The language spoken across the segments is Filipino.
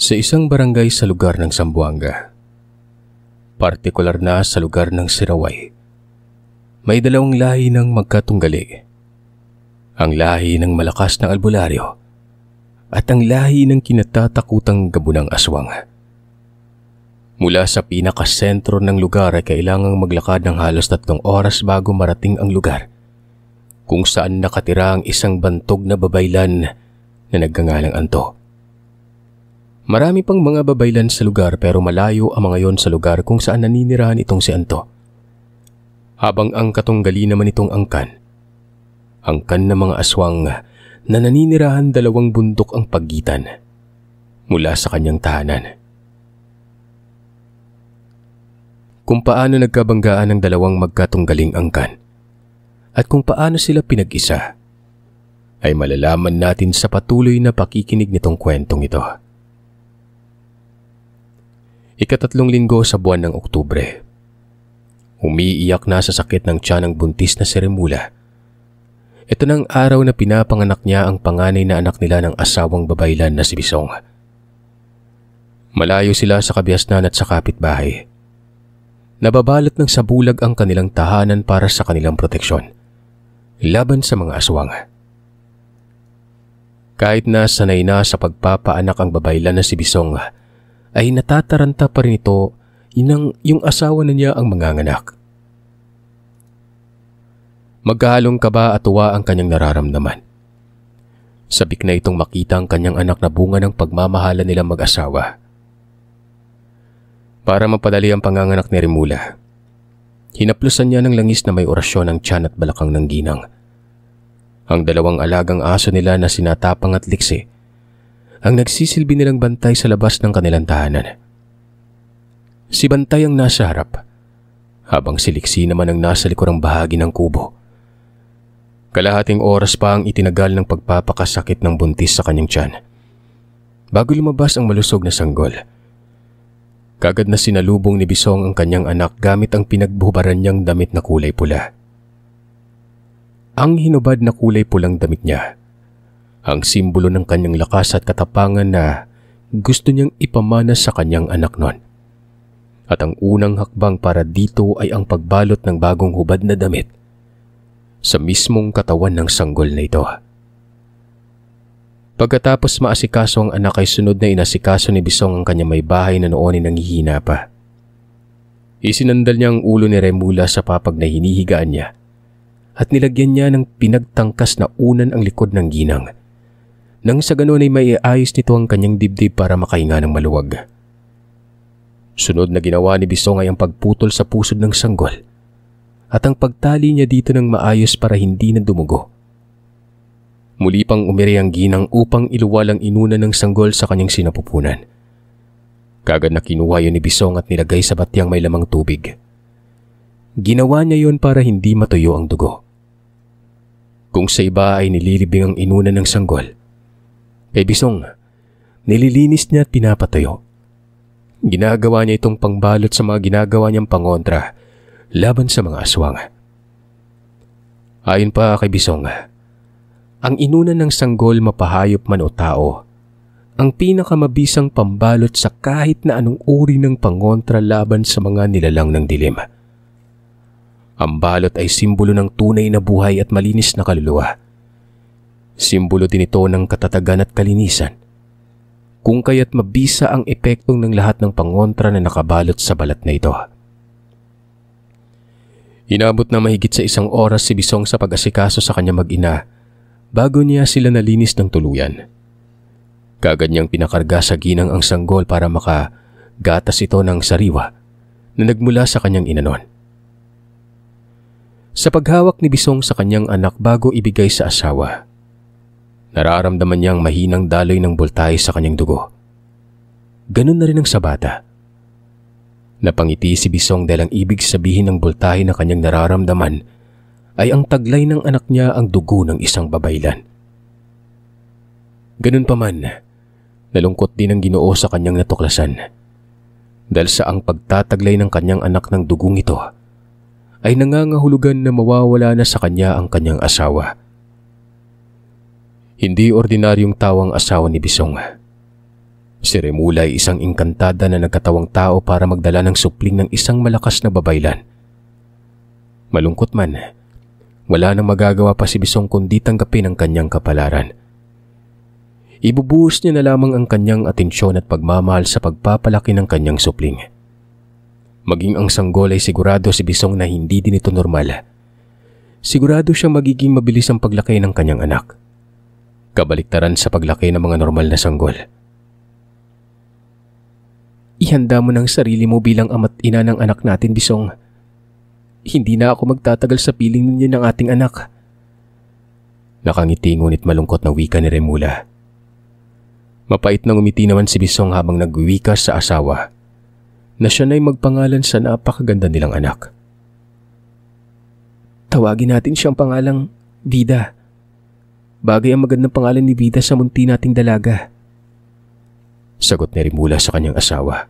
Sa isang barangay sa lugar ng Zamboanga, partikular na sa lugar ng Siraway, may dalawang lahi ng magkatunggali. Ang lahi ng malakas na albularyo at ang lahi ng kinatatakutang gabunang aswang. Mula sa pinakasentro ng lugar ay kailangang maglakad ng halos 3 oras bago marating ang lugar kung saan nakatira ang isang bantog na babaylan na nagngangalang Anto. Marami pang mga babaylan sa lugar pero malayo ang mga yon sa lugar kung saan naninirahan itong si Anto. Habang ang katunggali naman itong angkan ng mga aswang na naninirahan 2 bundok ang pagitan mula sa kanyang tahanan. Kung paano nagkabanggaan ng 2 magkatunggaling angkan at kung paano sila pinag-isa ay malalaman natin sa patuloy na pakikinig nitong kwentong ito. Ika-3 linggo sa buwan ng Oktubre. Umiiyak na sa sakit ng tiyan ng buntis na si Remula. Ito ng araw na pinapanganak niya ang panganay na anak nila ng asawang babaylan na si Bisong. Malayo sila sa kabiasnan at sa kapitbahay. Nababalot ng sabulag ang kanilang tahanan para sa kanilang proteksyon laban sa mga aswang. Kahit na sanay na sa pagpapaanak ang babaylan na si Bisong, ay natataranta pa rin ito yung asawa na niya ang manganganak. Magkahalong kaba at tuwa ang kanyang nararamdaman. Sabik na itong makita ang kanyang anak na bunga ng pagmamahalan nilang mag-asawa. Para mapadali ang panganganak ni Remula, hinaplusan niya ng langis na may orasyon ang tiyan at balakang ng ginang. Ang 2 alagang aso nila na sinatapang at liksi ang nagsisilbi nilang bantay sa labas ng kanilang tahanan. Si Bantay ang nasa harap, habang si Liksi naman ang nasa likurang bahagi ng kubo. Kalahating oras pa ang itinagal ng pagpapakasakit ng buntis sa kanyang tiyan bago lumabas ang malusog na sanggol. Kagad na sinalubong ni Bisong ang kanyang anak gamit ang pinagbuhubaran niyang damit na kulay pula. Ang hinubad na kulay pulang damit niya, ang simbolo ng kanyang lakas at katapangan na gusto niyang ipamana sa kanyang anak noon. At ang unang hakbang para dito ay ang pagbalot ng bagong hubad na damit sa mismong katawan ng sanggol na ito. Pagkatapos maasikaso ang anak ay sunod na inasikaso ni Bisong ang kanyang may bahay na noon ay nanghihina pa. Isinandal niya ang ulo ni Remula sa papag na hinihigaan niya at nilagyan niya ng pinagtangkas na unan ang likod ng ginang. Nang sa ganon ay maiayos nito ang kanyang dibdib para makahinga ng maluwag. Sunod na ginawa ni Bisong ay ang pagputol sa pusod ng sanggol at ang pagtali niya dito ng maayos para hindi na dumugo. Muli pang umiri ang ginang upang iluwal ang inuna ng sanggol sa kanyang sinapupunan. Kagad na kinuha yun ni Bisong at nilagay sa batyang may lamang tubig. Ginawa niya yon para hindi matuyo ang dugo. Kung sa iba ay nililibing ang inuna ng sanggol, kay Bisong, nililinis niya at pinapatayo. Ginagawa niya itong pangbalot sa mga ginagawa niyang pangontra laban sa mga aswang. Ayon pa kay Bisong, ang inunan ng sanggol mapahayop man o tao, ang pinakamabisang pambalot sa kahit na anong uri ng pangontra laban sa mga nilalang ng dilim. Ang balot ay simbolo ng tunay na buhay at malinis na kaluluwa. Simbolo din ito ng katatagan at kalinisan, kung kaya't mabisa ang epektong ng lahat ng pangontra na nakabalot sa balat na ito. Inabot na mahigit sa 1 oras si Bisong sa pag-asikaso sa kanyang mag-ina bago niya sila nalinis ng tuluyan. Kagad niyang pinakarga sa ginang ang sanggol para makagatas ito ng sariwa na nagmula sa kanyang inanon. Sa paghawak ni Bisong sa kanyang anak bago ibigay sa asawa, nararamdaman niyang mahinang daloy ng boltahe sa kanyang dugo. Ganun na rin ang sa bata. Napangiti si Bisong dahil ang ibig sabihin ng boltahe na kanyang nararamdaman ay ang taglay ng anak niya ang dugo ng isang babaylan. Ganun pa man, nalungkot din ang Ginoo sa kanyang natuklasan dahil sa ang pagtataglay ng kanyang anak ng dugong ito ay nangangahulugan na mawawala na sa kanya ang kanyang asawa. Hindi ordinaryong tao ang asawa ni Bisong. Si Remula ay isang engkantada na nagkatawang tao para magdala ng supling ng isang malakas na babaylan. Malungkot man, wala nang magagawa pa si Bisong kundi tanggapin ang kanyang kapalaran. Ibubuhos niya na lamang ang kanyang atensyon at pagmamahal sa pagpapalaki ng kanyang supling. Maging ang sanggol ay sigurado si Bisong na hindi din ito normal. Sigurado siyang magiging mabilis ang paglaki ng kanyang anak. Kabaliktaran sa paglaki ng mga normal na sanggol. Ihanda mo ng sarili mo bilang ama't ina ng anak natin, Bisong. Hindi na ako magtatagal sa piling ninyo ng ating anak. Nakangiti ngunit malungkot na wika ni Remula. Mapait na ngumiti naman si Bisong habang nagwika sa asawa na siya na'y magpangalan sa napakaganda nilang anak. Tawagin natin siyang pangalang Vida. Bagay ang magandang pangalan ni Vida sa munti nating dalaga. Sagot ni Remula sa kanyang asawa.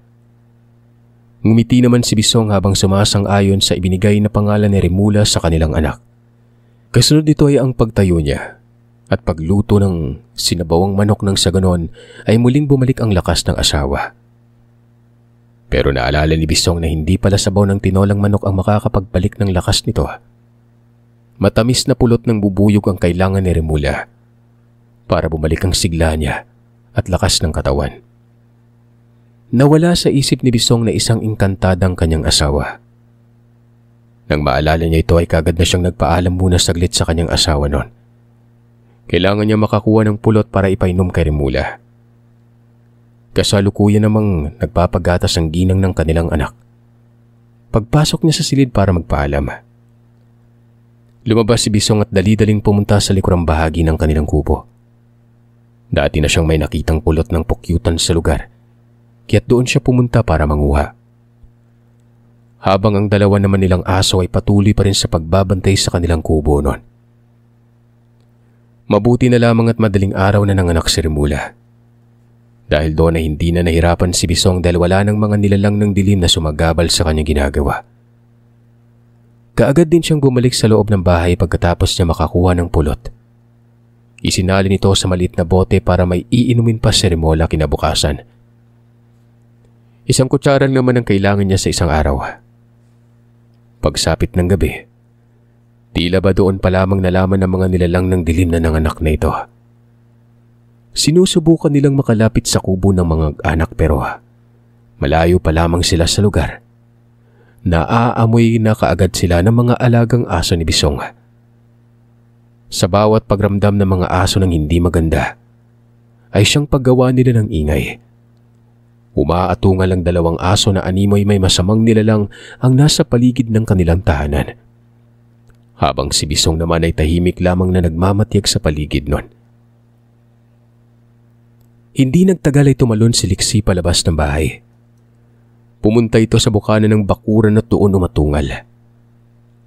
Ngumiti naman si Bisong habang sumasang-ayon sa ibinigay na pangalan ni Remula sa kanilang anak. Kasunod nito ay ang pagtayo niya at pagluto ng sinabawang manok nang sa ganon ay muling bumalik ang lakas ng asawa. Pero naalala ni Bisong na hindi pala sabaw ng tinolang manok ang makakapagbalik ng lakas nito. Matamis na pulot ng bubuyog ang kailangan ni Remula para bumalik ang sigla niya at lakas ng katawan. Nawala sa isip ni Bisong na isang engkantadang kanyang asawa. Nang maalala niya ito ay kagad na siyang nagpaalam muna saglit sa kanyang asawa noon. Kailangan niya makakuha ng pulot para ipainom kay Remula. Kasalukuyan namang nagpapagatas ang ginang ng kanilang anak. Pagpasok niya sa silid para magpaalam, lumabas si Bisong at dali-daling pumunta sa likurang bahagi ng kanilang kubo. Dati na siyang may nakitang pulot ng pukyutan sa lugar, kaya't doon siya pumunta para manguha. Habang ang dalawa naman nilang aso ay patuloy pa rin sa pagbabantay sa kanilang kubo noon. Mabuti na lamang at madaling araw na nanganak si Remula. Dahil doon ay hindi na nahirapan si Bisong dahil wala ng mga nilalang ng dilim na sumagabal sa kanyang ginagawa. Kaagad din siyang bumalik sa loob ng bahay pagkatapos niya makakuha ng pulot. Isinali nito sa maliit na bote para may iinumin pa si Remula kinabukasan. Isang kutsara naman ang kailangan niya sa isang araw. Pagsapit ng gabi, tila ba doon pa lamang nalaman ng mga nilalang ng dilim na nanganak na ito. Sinusubukan nilang makalapit sa kubo ng mga anak pero malayo pa lamang sila sa lugar. Naaamoy na kaagad sila ng mga alagang aso ni Bisong. Sa bawat pagramdam ng mga aso ng hindi maganda, ay siyang paggawa nila ng ingay. Umaatungal ang dalawang aso na animoy may masamang nilalang ang nasa paligid ng kanilang tahanan. Habang si Bisong naman ay tahimik lamang na nagmamatyag sa paligid nun. Hindi nagtagal ay tumalon si Liksi palabas ng bahay. Pumunta ito sa bukana ng bakuran at doon umatungal.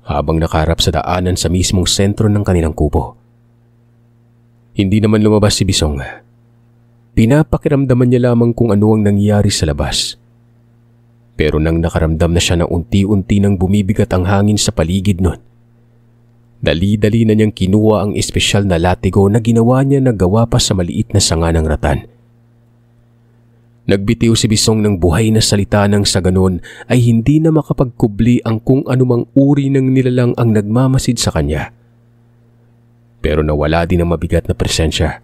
Habang nakaharap sa daanan sa mismong sentro ng kanilang kubo. Hindi naman lumabas si Bisong. Pinapakiramdaman niya lamang kung ano ang nangyayari sa labas. Pero nang nakaramdam na siya na unti-unti nang bumibigat ang hangin sa paligid nun, dali-dali na niyang kinuha ang espesyal na latigo na ginawa niya na gawa pa sa maliit na sanga ng ratan. Nagbitiw si Bisong ng buhay na salita nang sa ganon ay hindi na makapagkubli ang kung anumang uri ng nilalang ang nagmamasid sa kanya. Pero nawala din ang mabigat na presensya.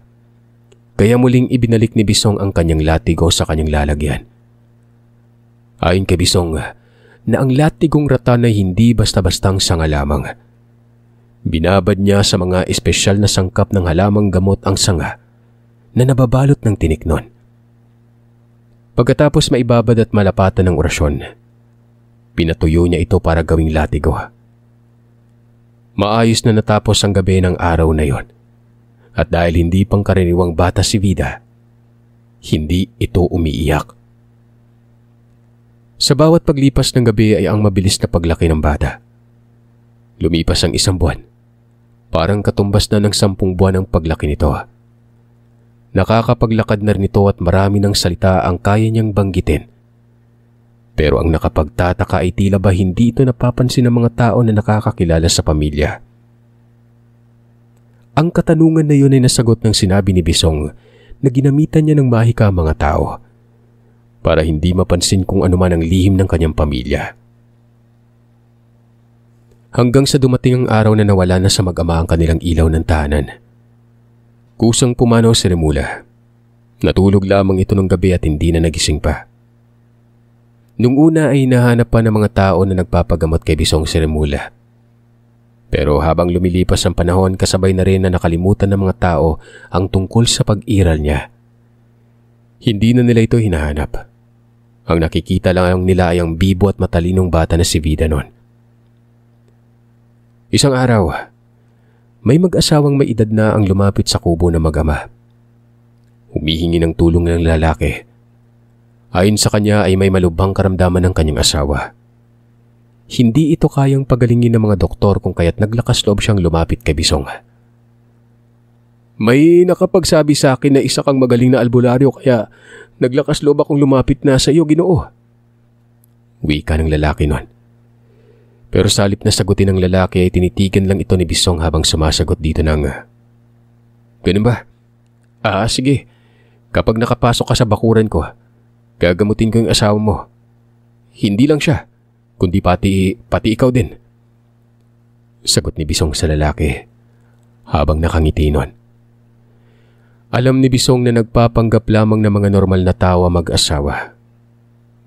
Kaya muling ibinalik ni Bisong ang kanyang latigo sa kanyang lalagyan. Ayon kay Bisong, na ang latigong ratan ay hindi basta-bastang sanga lamang. Binabad niya sa mga espesyal na sangkap ng halamang gamot ang sanga na nababalot ng tinik nun. Pagkatapos maibabad at malapatan ng orasyon, pinatuyo niya ito para gawing latigo. Maayos na natapos ang gabi ng araw na yon. At dahil hindi pangkaraniwang bata si Vida, hindi ito umiiyak. Sa bawat paglipas ng gabi ay ang mabilis na paglaki ng bata. Lumipas ang 1 buwan. Parang katumbas na ng 10 buwan ang paglaki nito. Nakakapaglakad na rin ito at marami ng salita ang kaya niyang banggitin. Pero ang nakapagtataka ay tila ba hindi ito napapansin ng mga tao na nakakakilala sa pamilya. Ang katanungan na yun ay nasagot ng sinabi ni Bisong na ginamitan niya ng mahika mga tao para hindi mapansin kung ano man ang lihim ng kanyang pamilya. Hanggang sa dumating ang araw na nawala na sa mag-ama ang kanilang ilaw ng tahanan. Kusang pumanaw si Remula. Natulog lamang ito ng gabi at hindi na nagising pa. Nung una ay nahanap pa ng mga tao na nagpapagamot kay Bisong si Remula. Pero habang lumilipas ang panahon, kasabay na rin na nakalimutan ng mga tao ang tungkol sa pag-iral niya. Hindi na nila ito hinahanap. Ang nakikita lang nila ay ang bibo at matalinong bata na si Vida noon. Isang araw, may mag-asawang may edad na ang lumapit sa kubo ng mag-ama. Humihingi ng tulong ng lalaki. Ayon sa kanya ay may malubhang karamdaman ng kanyang asawa. Hindi ito kayang pagalingin ng mga doktor kung kaya't naglakas loob siyang lumapit kay Bisong. May nakapagsabi sa akin na isa kang magaling na albularyo kaya naglakas loob akong lumapit na sa iyo, Ginoo. Wika ng lalaki noon. Pero sa halip na sagutin ng lalaki ay tinitigan lang ito ni Bisong habang sumasagot dito ng, "Ganun ba? Sige. Kapag nakapasok ka sa bakuran ko, gagamutin ko yung asawa mo. Hindi lang siya, kundi pati ikaw din." Sagot ni Bisong sa lalaki habang nakangiti nun. Alam ni Bisong na nagpapanggap lamang ng mga normal na tawa mag-asawa.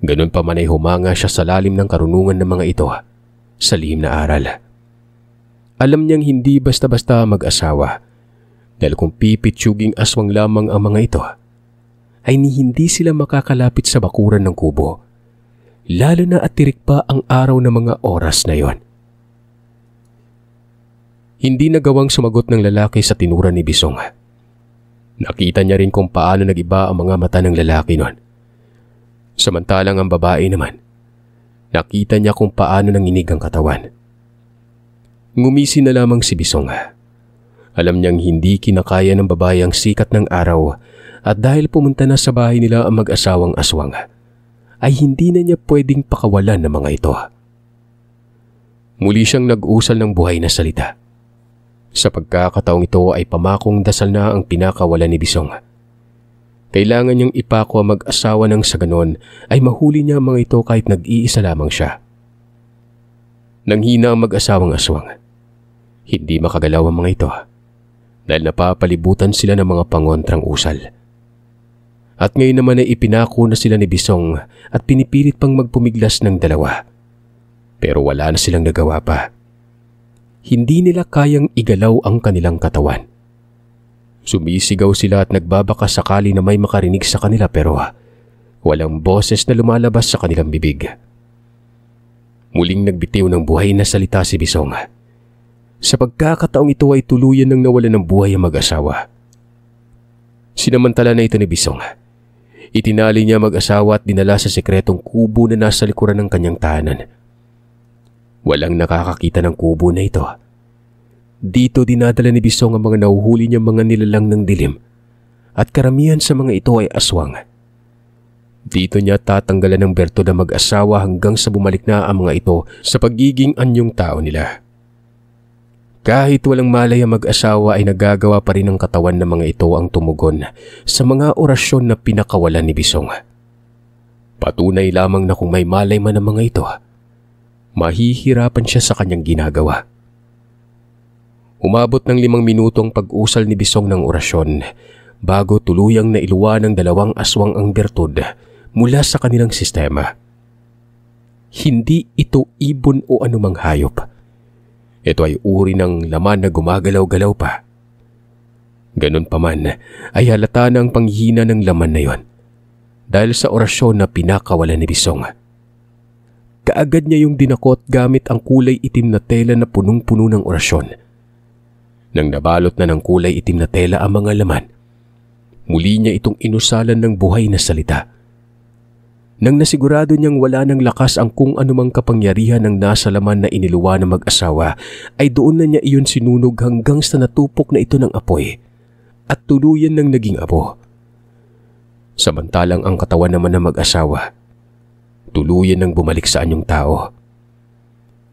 Ganun pa man ay humanga siya sa lalim ng karunungan ng mga ito sa lihim na aral. Alam niyang hindi basta-basta mag-asawa dahil kung pipitsuging aswang lamang ang mga ito ay hindi sila makakalapit sa bakuran ng kubo, lalo na at tirik pa ang araw ng mga oras na yon. Hindi nagawang sumagot ng lalaki sa tinura ni Bisong. Nakita niya rin kung paano nag-iba ang mga mata ng lalaki nun. Samantalang ang babae naman, nakita niya kung paano nanginig ang katawan. Ngumisi na lamang si Bisong. Alam niyang hindi kinakaya ng babae ang sikat ng araw at dahil pumunta na sa bahay nila ang mag-asawang aswang, ay hindi na niya pwedeng pakawalan ng mga ito. Muli siyang nag-usal ng buhay na salita. Sa pagkakataong ito ay pamakong dasal na ang pinakawalan ni Bisong. Kailangan niyang ipako ang mag-asawa nang sa ganon ay mahuli niya ang mga ito kahit nag-iisa lamang siya. Nanghina ang mag-asawang aswang. Hindi makagalaw ang mga ito dahil napapalibutan sila ng mga pangontrang usal. At ngayon naman ay ipinako na sila ni Bisong at pinipilit pang magpumiglas ng dalawa. Pero wala na silang nagawa pa. Hindi nila kayang igalaw ang kanilang katawan. Sumisigaw sila at nagbabaka sakali na may makarinig sa kanila pero walang boses na lumalabas sa kanilang bibig. Muling nagbitiw ng buhay na salita si Bisong. Sa pagkakataong ito ay tuluyan ng nawalan ng buhay ang mag-asawa. Sinamantala na ito ni Bisong. Itinali niya mag-asawa at dinala sa sekretong kubo na nasa likuran ng kanyang tahanan. Walang nakakakita ng kubo na ito. Dito dinadala ni Bisong ang mga nahuhuli niyang mga nilalang ng dilim at karamihan sa mga ito ay aswang. Dito niya tatanggalan ng berto na mag-asawa hanggang sa bumalik na ang mga ito sa pagiging anyong tao nila. Kahit walang malay ang mag-asawa ay nagagawa pa rin ng katawan ng mga ito ang tumugon sa mga orasyon na pinakawalan ni Bisong. Patunay lamang na kung may malay man ang mga ito, mahihirapan siya sa kanyang ginagawa. Umabot ng 5 minuto ang pag-usal ni Bisong ng orasyon bago tuluyang nailuwa ng 2 aswang ang bertud mula sa kanilang sistema. Hindi ito ibon o anumang hayop. Ito ay uri ng laman na gumagalaw-galaw pa. Ganun pa man ay halata na ang panghihina ng laman na yon dahil sa orasyon na pinakawalan ni Bisong. Kaagad niya yung dinakot gamit ang kulay itim na tela na punong-puno ng orasyon. Nang nabalot na ng kulay itim na tela ang mga laman, muli niya itong inusalan ng buhay na salita. Nang nasigurado niyang wala ng lakas ang kung anumang kapangyarihan ng nasa laman na iniluwa ng mag-asawa, ay doon na niya iyon sinunog hanggang sa natupok na ito ng apoy at tuluyan ng naging abo. Samantalang ang katawan naman ng mag-asawa, tuluyan ng bumalik sa anyong tao.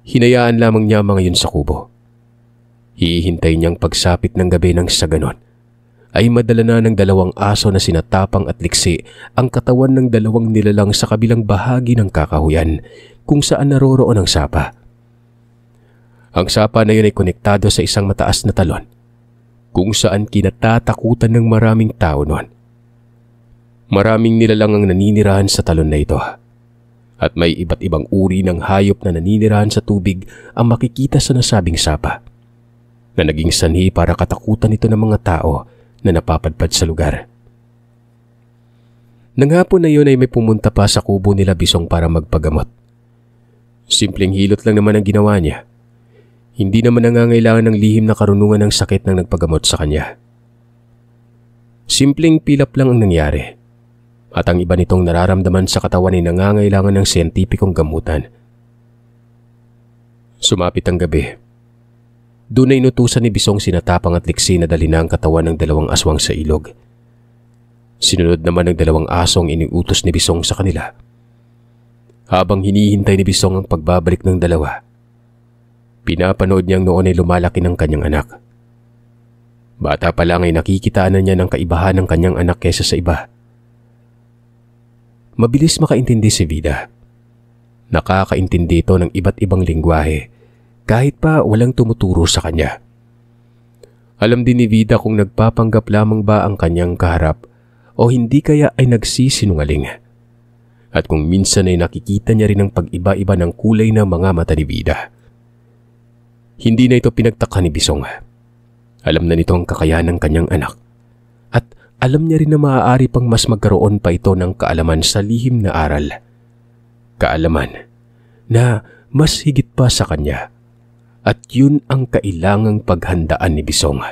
Hinayaan lamang niya mga yun sa kubo. Hihintay niyang pagsapit ng gabi nang sa ganon ay madala na ng dalawang aso na sinatapang at liksi ang katawan ng dalawang nilalang sa kabilang bahagi ng kakahuyan kung saan naroroon ang sapa. Ang sapa na yun ay konektado sa isang mataas na talon kung saan kinatatakutan ng maraming tao noon. Maraming nilalang ang naninirahan sa talon na ito at may iba't ibang uri ng hayop na naninirahan sa tubig ang makikita sa nasabing sapa na naging sanhi para katakutan ito ng mga tao na napapadpad sa lugar. Nang hapon na yun ay may pumunta pa sa kubo nila Bisong para magpagamot. Simpleng hilot lang naman ang ginawa niya. Hindi naman nangangailangan ng lihim na karunungan ng sakit ng nagpagamot sa kanya. Simpleng pilap lang ang nangyari. At ang iba nitong nararamdaman sa katawan ay nangangailangan ng siyentipikong gamutan. Sumapit ang gabi. Doon ay inutusan ni Bisong sinatapang at liksi na dali na ang katawan ng dalawang aswang sa ilog. Sinunod naman ng dalawang asong iniutos ni Bisong sa kanila. Habang hinihintay ni Bisong ang pagbabalik ng dalawa, pinapanood niyang noon ay lumalaki ng kanyang anak. Bata pa lang ay nakikitaan na niya ng kaibahan ng kanyang anak kaysa sa iba. Mabilis makaintindi si Vida. Nakakaintindi ito ng iba't ibang lingwahe kahit pa walang tumuturo sa kanya. Alam din ni Vida kung nagpapanggap lamang ba ang kanyang kaharap o hindi kaya ay nagsisinungaling. At kung minsan ay nakikita niya rin ang pag-iba-iba ng kulay ng mga mata ni Vida. Hindi na ito pinagtaka ni Bisong. Alam na nito ang kakayahan ng kanyang anak. At alam niya rin na maaari pang mas magkaroon pa ito ng kaalaman sa lihim na aral. Kaalaman na mas higit pa sa kanya. At yun ang kailangang paghandaan ni Bisong.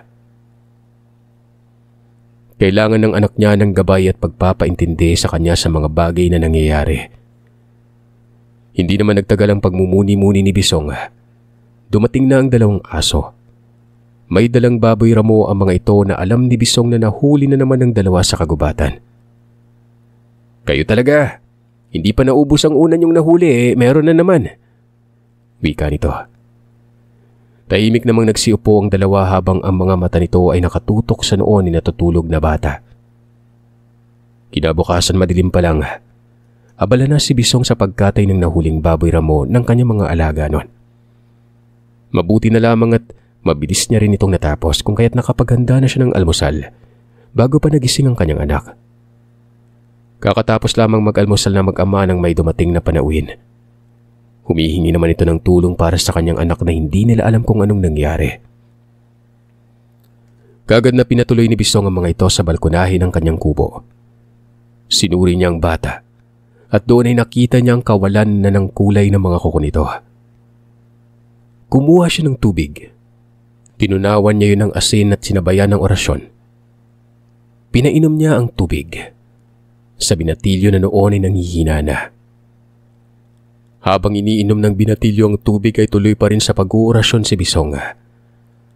Kailangan ng anak niya ng gabay at pagpapaintindi sa kanya sa mga bagay na nangyayari. Hindi naman nagtagal ang pagmumuni-muni ni Bisong. Dumating na ang dalawang aso. May dalang baboy ramo ang mga ito na alam ni Bisong na nahuli na naman ng dalawa sa kagubatan. Kayo talaga. Hindi pa naubos ang una niyong nahuli meron na naman. Wika nito. Tahimik namang nagsiupo ang dalawa habang ang mga mata nito ay nakatutok sa noon ni natutulog na bata. Kinabukasan madilim pa lang. Abala na si Bisong sa pagkatay ng nahuling baboy ramo ng kanyang mga alaga noon. Mabuti na lamang at mabilis niya rin itong natapos kung kaya't nakapaghanda na siya ng almusal bago pa nagising ang kanyang anak. Kakatapos lamang mag-almusal na mag-ama nang may dumating na panauhin. Humihingi naman ito ng tulong para sa kanyang anak na hindi nila alam kung anong nangyari. Kagad na pinatuloy ni Bisong ang mga ito sa balkonahe ng kanyang kubo. Sinuri niya ang bata at doon ay nakita niya ang kawalan na ng kulay ng mga kuko nito. Kumuha siya ng tubig. Tinunawan niya yun ng asin at sinabayan ng orasyon. Pinainom niya ang tubig sa binatilyo na noon ay nanghihina na. Habang iniinom ng binatilyo ang tubig ay tuloy pa rin sa pag-uurasyon si Bisong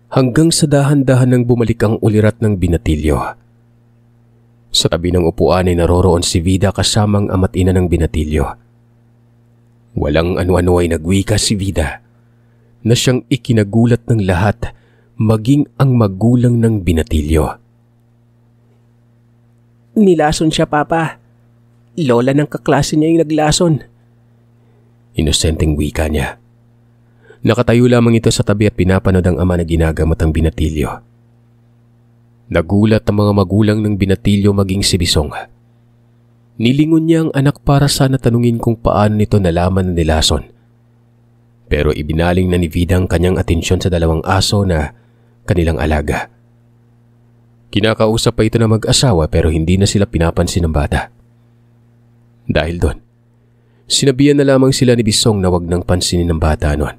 hanggang sa dahan-dahan nang bumalik ang ulirat ng binatilyo. Sa tabi ng upuan ay naroroon si Vida kasamang ama't ina ng binatilyo. Walang ano-ano ay nagwika si Vida na siyang ikinagulat ng lahat maging ang magulang ng binatilyo. Nilason siya, Papa. Lola ng kaklase niya yung naglason. Inosenteng wika niya. Nakatayo lamang ito sa tabi at pinapanood ang ama na ginagamot ang binatilyo. Nagulat ang mga magulang ng binatilyo maging si Bisong. Nilingon niya ang anak para sana tanungin kung paano nito nalaman na nilason. Pero ibinaling na ni Vida ang kanyang atensyon sa dalawang aso na kanilang alaga. Kinakausap pa ito na mag-asawa pero hindi na sila pinapansin ng bata. Dahil doon, sinabihan na lamang sila ni Bisong na wag nang pansinin ng bata noon.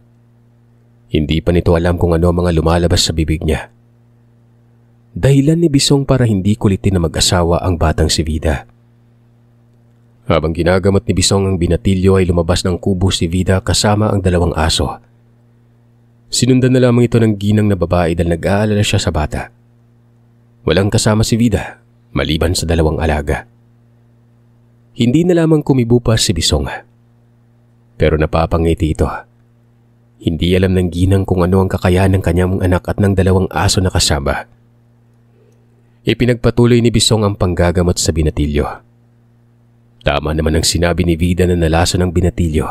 Hindi pa nito alam kung ano mga lumalabas sa bibig niya. Dahilan ni Bisong para hindi kulitin na mag-asawa ang batang si Vida. Habang ginagamot ni Bisong ang binatilyo ay lumabas ng kubo si Vida kasama ang dalawang aso. Sinundan na lamang ito ng ginang na babae dahil nag-aalala siya sa bata. Walang kasama si Vida maliban sa dalawang alaga. Hindi na lamang kumibo pa si Bisong. Pero napapangiti ito. Hindi alam ng ginang kung ano ang kakayahan ng kanyang anak at ng dalawang aso na kasama. Ipinagpatuloy ni Bisong ang panggagamot sa binatilyo. Tama naman ang sinabi ni Vida na nalason ng binatilyo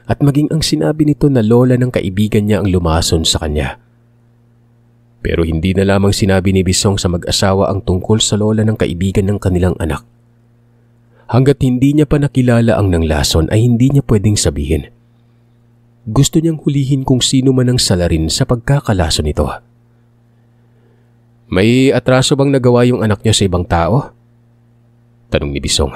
at maging ang sinabi nito na lola ng kaibigan niya ang lumason sa kanya. Pero hindi na lamang sinabi ni Bisong sa mag-asawa ang tungkol sa lola ng kaibigan ng kanilang anak. Hanggat hindi niya pa nakilala ang nanglason ay hindi niya pwedeng sabihin. Gusto niyang hulihin kung sino man ang salarin sa pagkakalason nito. May atraso bang nagawa yung anak niyo sa ibang tao? Tanong ni Bisong.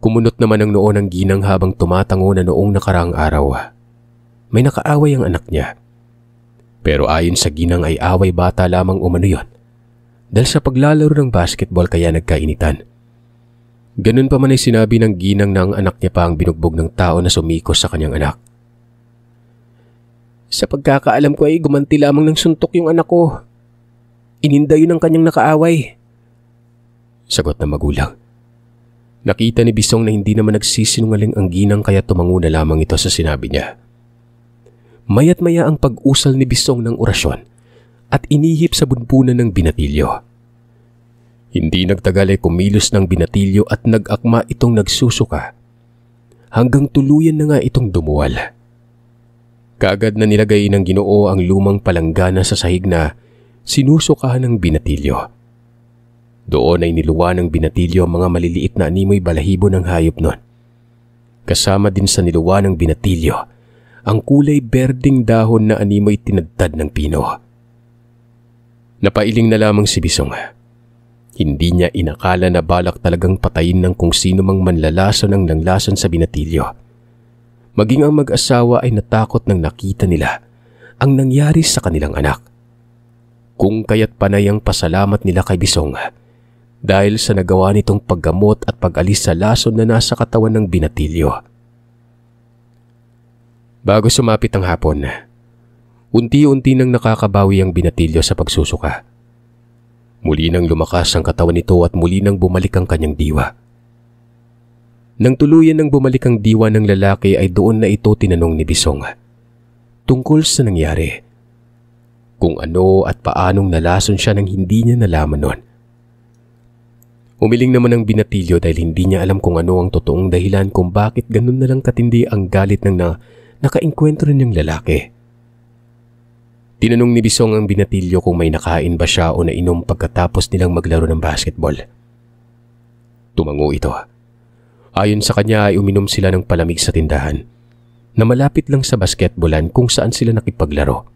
Kumunot naman ang noo ng ginang habang tumatango na noong nakaraang araw. May nakaaway ang anak niya. Pero ayon sa ginang ay away bata lamang umano yon. Dahil sa paglalaro ng basketball kaya nagkainitan. Ganun pa man ay sinabi ng ginang na ang anak niya pa ang binugbog ng tao na sumikos sa kanyang anak. Sa pagkakaalam ko ay gumanti lamang ng suntok yung anak ko. Ininda yun ang kanyang nakaaway. Sagot ng magulang. Nakita ni Bisong na hindi naman nagsisinungaling ang ginang kaya tumango na lamang ito sa sinabi niya. Maya't maya ang pag-usal ni Bisong ng orasyon at inihip sa bunbunan ng binatilyo. Hindi nagtagal ay kumilos ng binatilyo at nag-akma itong nagsusuka hanggang tuluyan na nga itong dumuwal. Kaagad na nilagay ng Ginoo ang lumang palanggana sa sahig na sinusukahan ng binatilyo. Doon ay niluwa ng binatilyo ang mga maliliit na animoy balahibo ng hayop nun. Kasama din sa niluwa ng binatilyo ang kulay berdeng dahon na animoy tinadtad ng pino. Napailing na lamang si Bisong. Hindi niya inakala na balak talagang patayin ng kung sino mang manlalason ang nanglason sa binatilyo. Maging ang mag-asawa ay natakot nang nakita nila ang nangyari sa kanilang anak. Kung kaya't panay ang pasalamat nila kay Bisong dahil sa nagawa nitong paggamot at pag-alis sa lason na nasa katawan ng binatilyo. Bago sumapit ang hapon, unti-unti nang nakakabawi ang binatilyo sa pagsusuka. Muli nang lumakas ang katawan nito at muli nang bumalik ang kanyang diwa. Nang tuluyan nang bumalik ang diwa ng lalaki ay doon na ito tinanong ni Bisong tungkol sa nangyari. Kung ano at paanong nalason siya nang hindi niya nalaman nun. Umiling naman ang binatilyo dahil hindi niya alam kung ano ang totoong dahilan kung bakit ganun na lang katindi ang galit ng nakaengkwentro niyang lalaki. Tinanong ni Bisong ang binatilyo kung may nakain ba siya o nainom pagkatapos nilang maglaro ng basketball. Tumango ito. Ayon sa kanya ay uminom sila ng palamig sa tindahan na malapit lang sa basketballan kung saan sila nakipaglaro.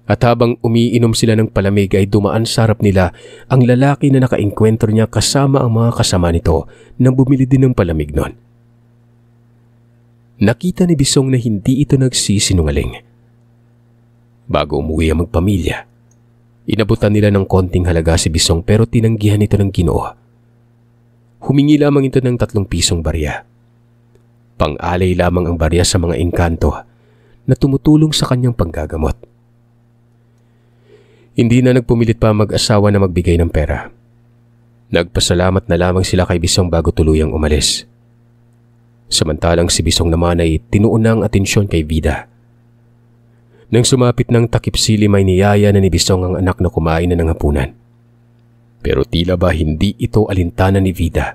At habang umiinom sila ng palamig ay dumaan sa harap nila ang lalaki na nakaengkwentro niya kasama ang mga kasama nito na bumili din ng palamig nun. Nakita ni Bisong na hindi ito nagsisinungaling. Bago umuwi ang magpamilya, inabutan nila ng konting halaga si Bisong pero tinanggihan ito ng Ginoo. Humingi lamang ito ng 3 pisong barya. Pang-alay lamang ang barya sa mga engkanto na tumutulong sa kanyang panggagamot. Hindi na nagpumilit pa mag-asawa na magbigay ng pera. Nagpasalamat na lamang sila kay Bisong bago tuluyang umalis. Samantalang si Bisong naman ay tinuon ang atensyon kay Vida. Nang sumapit ng takip silim ay niyaya na ni Bisong ang anak na kumain na ng hapunan. Pero tila ba hindi ito alintana ni Vida.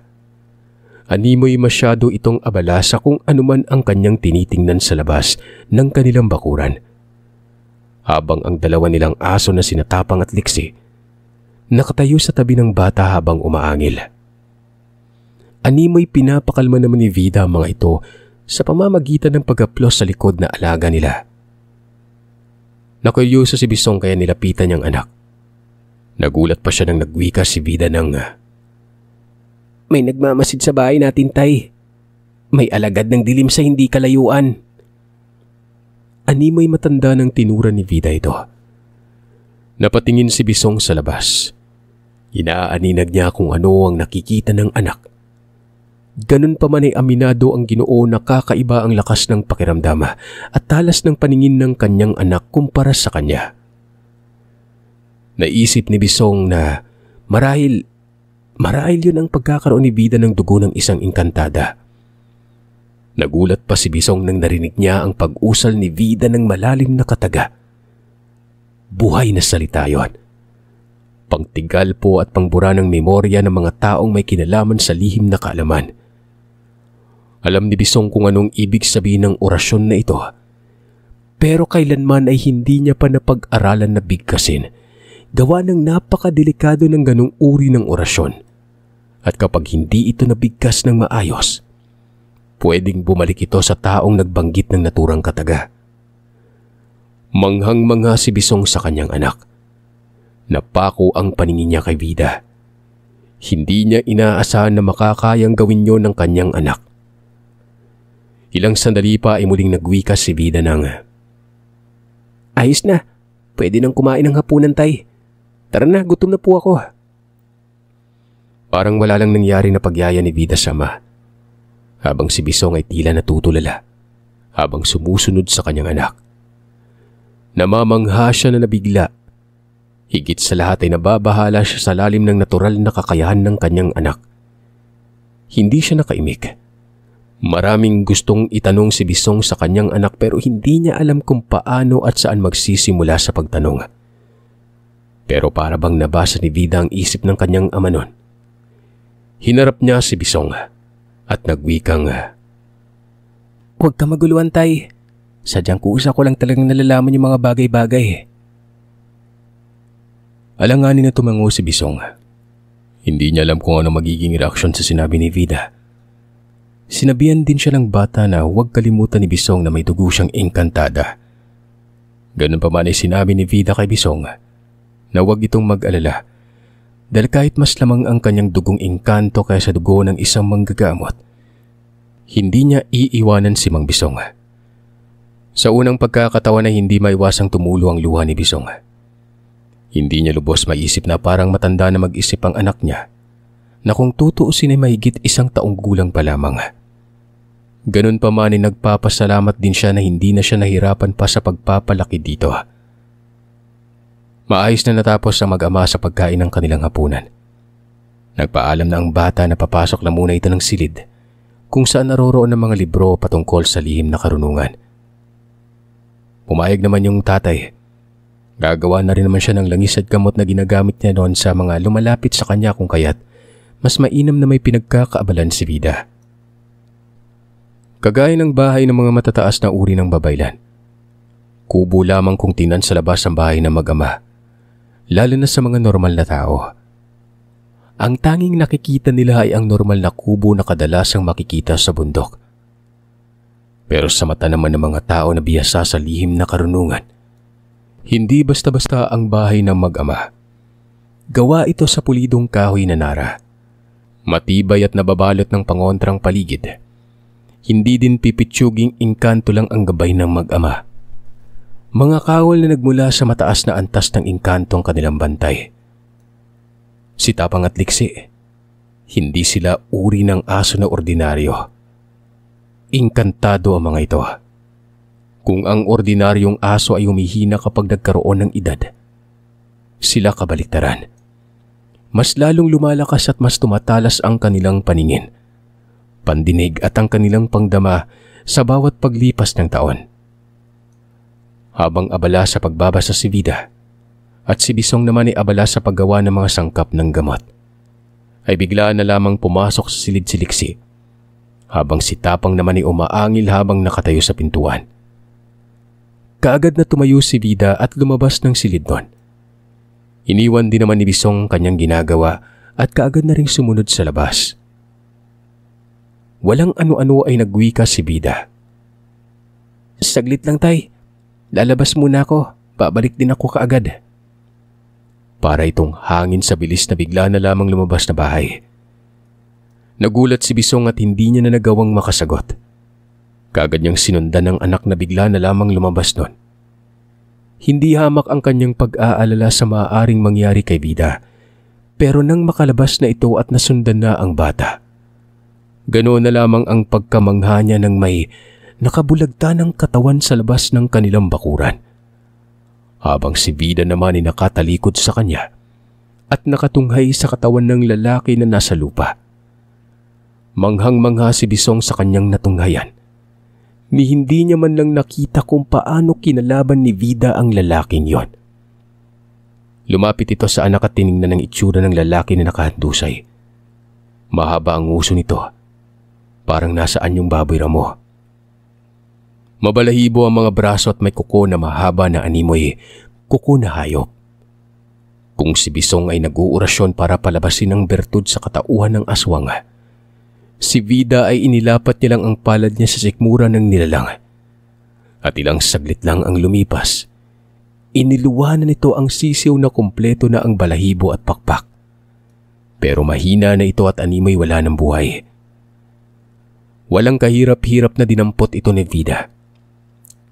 Animoy masyado itong abala sa kung anuman ang kanyang tinitingnan sa labas ng kanilang bakuran. Habang ang dalawa nilang aso na sinatapang at liksi, nakatayo sa tabi ng bata habang umaangil. Animoy pinapakalma naman ni Vida ang mga ito sa pamamagitan ng pag-aplos sa likod na alaga nila. Nakuryoso si Bisong kaya nilapitan niyang anak. Nagulat pa siya nang nagwika si Vida ng, May nagmamasid sa bahay natin, Tay. May alagad ng dilim sa hindi kalayuan. Animoy matanda ng tinura ni Vida ito. Napatingin si Bisong sa labas. Inaaninag niya kung ano ang nakikita ng anak. Ganun pa man ay aminado ang Ginoo na kakaiba ang lakas ng pakiramdam at talas ng paningin ng kanyang anak kumpara sa kanya. Naisip ni Bisong na marahil yun ang pagkakaroon ni Vida ng dugo ng isang engkantada. Nagulat pa si Bisong nang narinig niya ang pag-usal ni Vida ng malalim na kataga. Buhay na salita yon. pangtigal po at pangbura ng memorya ng mga taong may kinalaman sa lihim na kaalaman. Alam ni Bisong kung anong ibig sabihin ng orasyon na ito, pero kailanman ay hindi niya pa napag-aralan na bigkasin gawa ng napakadelikado ng ganong uri ng orasyon. At kapag hindi ito nabigkas ng maayos, pwedeng bumalik ito sa taong nagbanggit ng naturang kataga. Manghang-mangha si Bisong sa kanyang anak. Napako ang paningin niya kay Vida. Hindi niya inaasahan na makakayang gawin yon ng kanyang anak. Ilang sandali pa ay muling nagwikas si Vida ng, "Ayos na, pwede nang kumain ng hapunan, Tay. Tara na, gutom na po ako." Parang wala lang nangyari na pagyaya ni Vida sa ama, habang si Bisong ay tila natutulala habang sumusunod sa kanyang anak. Namamangha siya na nabigla. Higit sa lahat ay nababahala siya sa lalim ng natural na kakayahan ng kanyang anak. Hindi siya nakaimik. Maraming gustong itanong si Bisong sa kanyang anak pero hindi niya alam kung paano at saan magsisimula sa pagtanong. Pero para bang nabasa ni Vida ang isip ng kanyang ama nun. Hinarap niya si Bisong at nagwikang, "Huwag ka maguluhan, Tay. Sadyang kusa ko lang talagang nalalaman yung mga bagay-bagay." Alanganin na tumango si Bisong. Hindi niya alam kung ano magiging reaksyon sa sinabi ni Vida. Sinabihan din siya ng bata na huwag kalimutan ni Bisong na may dugo siyang engkantada. Ganun pa man ay sinabi ni Vida kay Bisong na huwag itong mag-alala dahil kahit mas lamang ang kanyang dugong engkanto kaysa dugo ng isang manggagamot, hindi niya iiwanan si Mang Bisong. Sa unang pagkakataon ay hindi maiwasang tumulo ang luha ni Bisong. Hindi niya lubos maisip na parang matanda na mag-isip ang anak niya na kung tutuusin ay mahigit 1 taong gulang pa lamang. Ganun pa man ay nagpapasalamat din siya na hindi na siya nahirapan pa sa pagpapalaki dito. Maayos na natapos ang mag-ama sa pagkain ng kanilang hapunan. Nagpaalam na ang bata na papasok na muna ito ng silid kung saan naroroon ang mga libro patungkol sa lihim na karunungan. Pumayag naman yung tatay. Gagawa na rin naman siya ng langis at gamot na ginagamit niya noon sa mga lumalapit sa kanya kung kaya't mas mainam na may pinagkakaabalan si Vida. Kagaya ng bahay ng mga matataas na uri ng babaylan, kubo lamang kung tingnan sa labas ang bahay ng mag-ama, lalo na sa mga normal na tao. Ang tanging nakikita nila ay ang normal na kubo na kadalasang makikita sa bundok. Pero sa mata naman ng mga tao na bihasa sa lihim na karunungan, hindi basta-basta ang bahay ng mag-ama. Gawa ito sa pulidong kahoy na nara. Matibay at nababalot ng pangontrang paligid. Hindi din pipitsuging engkanto lang ang gabay ng mag-ama. Mga kawal na nagmula sa mataas na antas ng engkanto ang kanilang bantay. Sitapang at liksi. Hindi sila uri ng aso na ordinaryo. Engkantado ang mga ito. Kung ang ordinaryong aso ay humihina kapag nagkaroon ng edad, sila kabaliktaran. Mas lalong lumalakas at mas tumatalas ang kanilang paningin, pandinig at ang kanilang pangdama sa bawat paglipas ng taon. Habang abala sa pagbabasa si Vida at si Bisong naman ay abala sa paggawa ng mga sangkap ng gamot, ay biglaan na lamang pumasok sa silid si Liksi, habang si Tapang naman ay umaangil habang nakatayo sa pintuan. Kaagad na tumayo si Vida at lumabas ng silid nun. Iniwan din naman ni Bisong kanyang ginagawa at kaagad na ring sumunod sa labas. Walang ano-ano ay nagwika si Vida. "Saglit lang, Tay. Lalabas muna ako. Babalik din ako kaagad." Para itong hangin sa bilis na bigla na lamang lumabas na bahay. Nagulat si Bisong at hindi niya na nagawang makasagot. Kaagad niyang sinundan ng anak na bigla na lamang lumabas nun. Hindi hamak ang kanyang pag-aalala sa maaaring mangyari kay Vida, pero nang makalabas na ito at nasundan na ang bata, ganoon na lamang ang pagkamangha niya ng may nakabulagta ng katawan sa labas ng kanilang bakuran. Habang si Vida naman ay nakatalikod sa kanya at nakatunghay sa katawan ng lalaki na nasa lupa. Manghang-mangha si Bisong sa kanyang natunghayan. Ni hindi niya man lang nakita kung paano kinalaban ni Vida ang lalaking yon. Lumapit ito sa anak at tiningnan ng itsura ng lalaki na nakahandusay. Mahaba ang nguso nito. Parang nasa anyong baboy ramo. Mabalahibo ang mga braso at may kuko na mahaba na animoy, kuko na hayop. Kung si Bisong ay nag-uurasyon para palabasin ang bertud sa katauhan ng aswang, si Vida ay inilapat niya lang ang palad niya sa sikmura ng nilalang. At ilang saglit lang ang lumipas, iniluwanan nito ang sisiw na kumpleto na ang balahibo at pakpak. Pero mahina na ito at animoy wala ng buhay. Walang kahirap-hirap na dinampot ito ni Vida.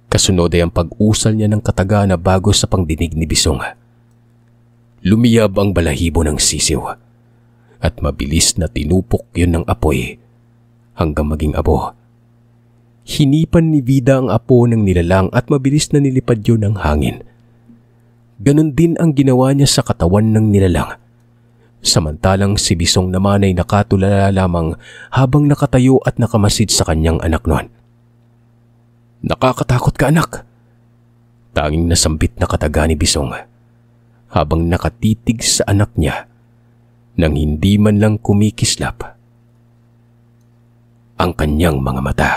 Kasunod ay ang pag-usal niya ng kataga na bago sa pangdinig ni Bisong. Lumiyab ang balahibo ng sisiw at mabilis na tinupok yun ng apoy hanggang maging abo. Hinipan ni Vida ang apo ng nilalang at mabilis na nilipad yun ng hangin. Ganon din ang ginawa niya sa katawan ng nilalang. Samantalang si Bisong naman ay nakatulala lamang habang nakatayo at nakamasid sa kanyang anak noon. "Nakakatakot ka, anak!" Tanging nasambit na kataga ni Bisong habang nakatitig sa anak niya nang hindi man lang kumikislap ang kanyang mga mata.